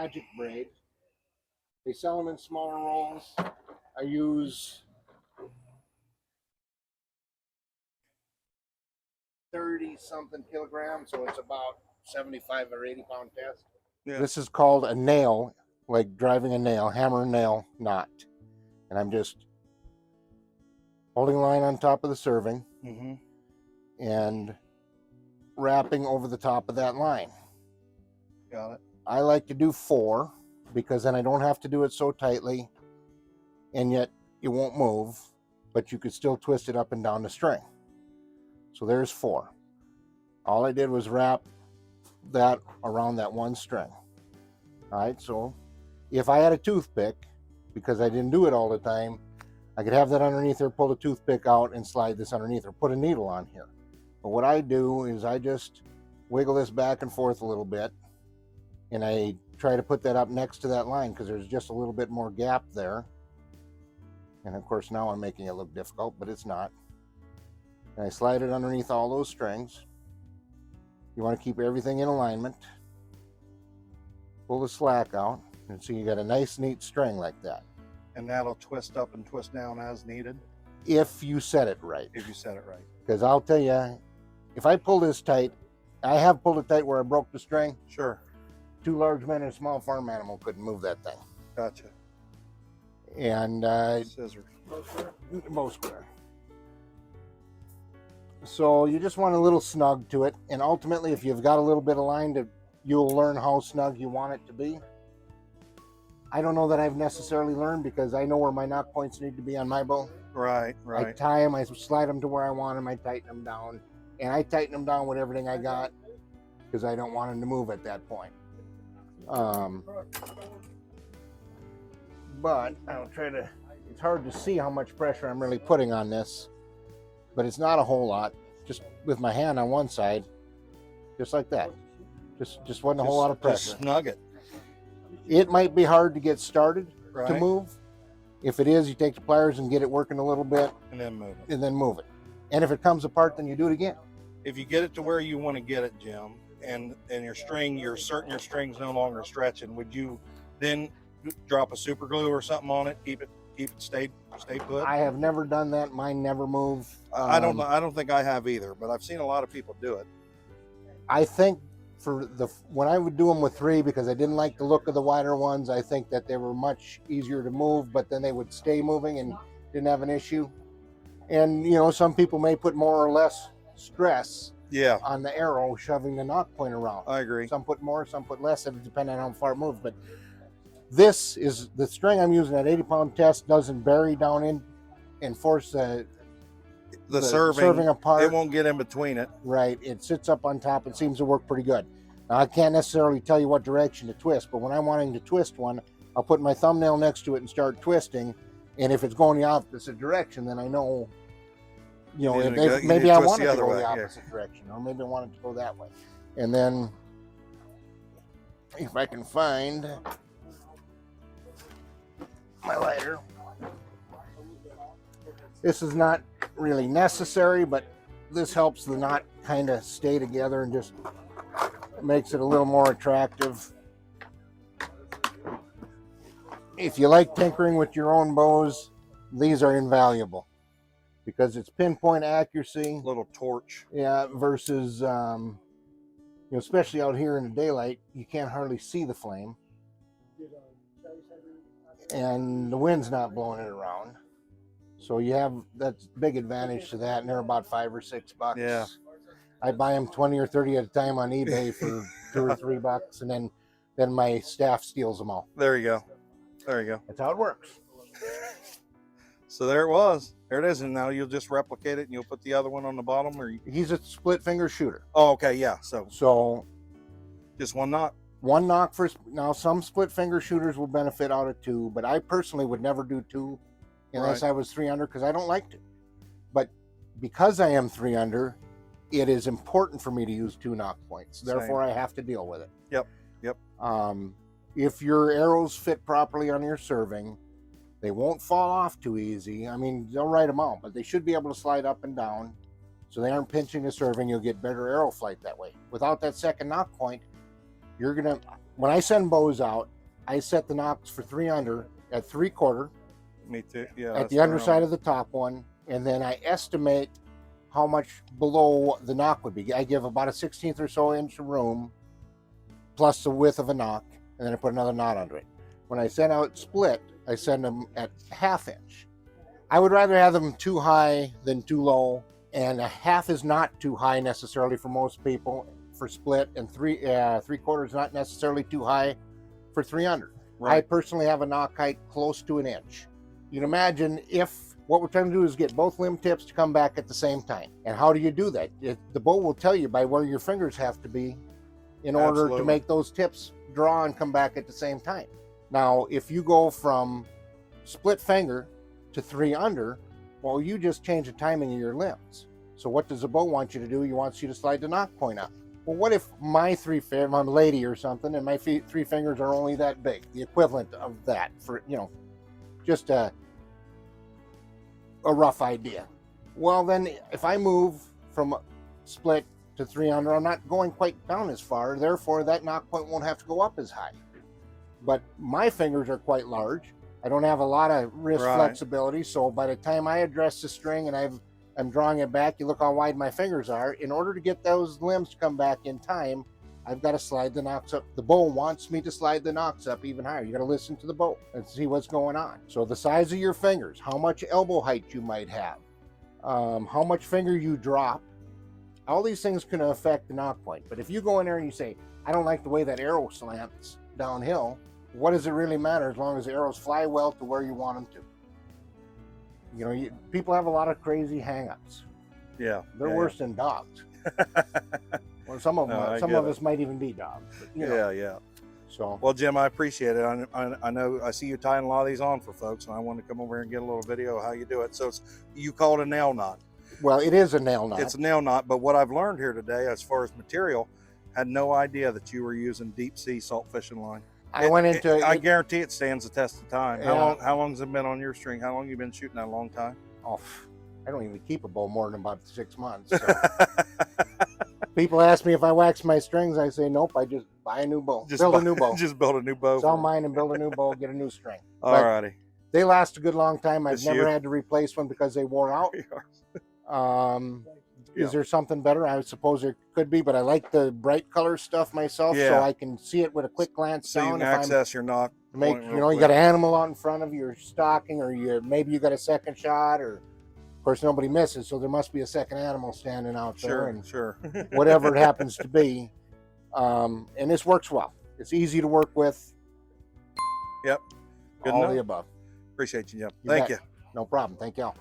magic braid. They sell them in smaller rolls. I use 30 something kilograms, so it's about 75 or 80 pound test. Yeah. This is called a nail, like driving a nail, hammer and nail knot. And I'm just holding a line on top of the serving and wrapping over the top of that line. Got it. I like to do 4 because then I don't have to do it so tightly, and yet it won't move, but you could still twist it up and down the string. So there's 4. All I did was wrap that around that one string. All right, so if I had a toothpick, because I didn't do it all the time, I could have that underneath there, pull the toothpick out and slide this underneath or put a needle on here. But what I do is I just wiggle this back and forth a little bit, and I try to put that up next to that line because there's just a little bit more gap there. And of course now I'm making it look difficult, but it's not. And I slide it underneath all those strings. You want to keep everything in alignment. Pull the slack out, and so you got a nice neat string like that. And that'll twist up and twist down as needed? If you set it right. If you set it right. Because I'll tell you, if I pull this tight, I have pulled it tight where I broke the string. Sure. 2 large men and a small farm animal couldn't move that thing. Gotcha. And scissors. Both square. So you just want a little snug to it, and ultimately, if you've got a little bit of line, you'll learn how snug you want it to be. I don't know that I've necessarily learned because I know where my knock points need to be on my bow. Right. I tie them, I slide them to where I want them, I tighten them down, and I tighten them down with everything I got because I don't want them to move at that point. But I'll try to, it's hard to see how much pressure I'm really putting on this, but it's not a whole lot. Just with my hand on one side, just like that. Just wasn't a whole lot of pressure. Just snug it. It might be hard to get started to Right. move. If it is, you take the pliers and get it working a little bit. And then move it. And then move it. And if it comes apart, then you do it again. If you get it to where you want to get it, Jim, and your string, you're certain your string's no longer stretching, would you then drop a super glue or something on it, keep it stay put? I have never done that. Mine never move. I don't think I have either, but I've seen a lot of people do it. I think when I would do them with 3, because I didn't like the look of the wider ones, I think that they were much easier to move, but then they would stay moving and didn't have an issue. And you know, some people may put more or less stress on the arrow shoving the knock point around. I agree. Some put more, some put less, depending on how far it moves. But this is the string I'm using at 80 pound test doesn't bury down in and force the serving apart. It won't get in between it. Right. It sits up on top. It seems to work pretty good. Now, I can't necessarily tell you what direction to twist, but when I'm wanting to twist one, I'll put my thumbnail next to it and start twisting. And if it's going the opposite direction, then I know, you know, maybe I want it to go the opposite direction, or maybe I want it to go that way. And then if I can find my lighter. This is not really necessary, but this helps the knot kind of stay together and just makes it a little more attractive. If you like tinkering with your own bows, these are invaluable because it's pinpoint accuracy. Little torch. Yeah, versus, you know, especially out here in the daylight, you can't hardly see the flame. And the wind's not blowing it around. So you have that big advantage to that, and they're about $5 or $6. Yeah. I buy them 20 or 30 at a time on eBay for $2 or $3, and then my staff steals them all. There you go. There you go. That's how it works. So there it was. There it is. And now you'll just replicate it and you'll put the other one on the bottom, or he's a split finger shooter. Oh, okay, yeah. So just one knock. One knock for now. Some split finger shooters will benefit out of 2, but I personally would never do 2 unless I was 3 under because I don't like to. But because I am 3 under, it is important for me to use 2 knock points. Therefore, I have to deal with it. Yep. If your arrows fit properly on your serving, they won't fall off too easy. I mean, they'll right them out, but they should be able to slide up and down so they aren't pinching the serving. You'll get better arrow flight that way. Without that second knock point, you're gonna, when I send bows out, I set the nocks for 3 under at 3/4 Me too. Yeah. at the underside of the top one, and then I estimate how much below the knock would be. I give about a 1/16 or so inch of room plus the width of a knock, and then I put another knot under it. When I send out split, I send them at 1/2 inch. I would rather have them too high than too low, and a 1/2 is not too high necessarily for most people for split, and 3/4 is not necessarily too high for 3 under. Right. I personally have a knock height close to 1 inch. You can imagine if what we're trying to do is get both limb tips to come back at the same time. And how do you do that? The bow will tell you by where your fingers have to be in order Absolutely. to make those tips draw and come back at the same time. Now, if you go from split finger to 3 under, well, you just change the timing of your limbs. So what does the bow want you to do? He wants you to slide the knock point up. Well, what if my I'm a lady or something, and my 3 fingers are only that big, the equivalent of that, for, just a rough idea. Well, then if I move from split to 3 under, I'm not going quite down as far, therefore that knock point won't have to go up as high. But my fingers are quite large. I don't have a lot of wrist flexibility, so by the time I address the string and I'm drawing it back, you look how wide my fingers are. In order to get those limbs to come back in time, I've got to slide the knocks up. The bow wants me to slide the knocks up even higher. You got to listen to the bow and see what's going on. So the size of your fingers, how much elbow height you might have, how much finger you drop, all these things can affect the knock point. But if you go in there and you say, I don't like the way that arrow slants downhill, what does it really matter as long as the arrows fly well to where you want them to? People have a lot of crazy hang-ups. Yeah. They're worse than dogs. Well, some of us might even be dogs. But, Yeah. So, well, Jim, I appreciate it. I know I see you tying a lot of these on for folks, and I want to come over here and get a little video of how you do it. So you call it a nail knot. Well, it is a nail knot. It's a nail knot, but what I've learned here today, as far as material, had no idea that you were using deep sea salt fishing line. I guarantee it stands the test of time. Yeah. How long has it been on your string? How long have you been shooting that? A long time? Oh, I don't even keep a bow more than about 6 months. So. People ask me if I wax my strings. I say, nope, I just buy a new bow. Build a new bow. Just build a new bow. Sell mine and build a new bow, get a new string. All righty. They last a good long time. I've never had to replace one because they wore out. Is there something better? I suppose there could be, but I like the bright color stuff myself, so I can see it with a quick glance so down. You can access your knock. You got an animal out in front of you, you're stalking, or maybe you got a second shot, or of course nobody misses, so there must be a second animal standing out there. Sure. Whatever it happens to be, and this works well. It's easy to work with. Yep. All the above. Appreciate you, Jim. Thank you. No problem. Thank y'all.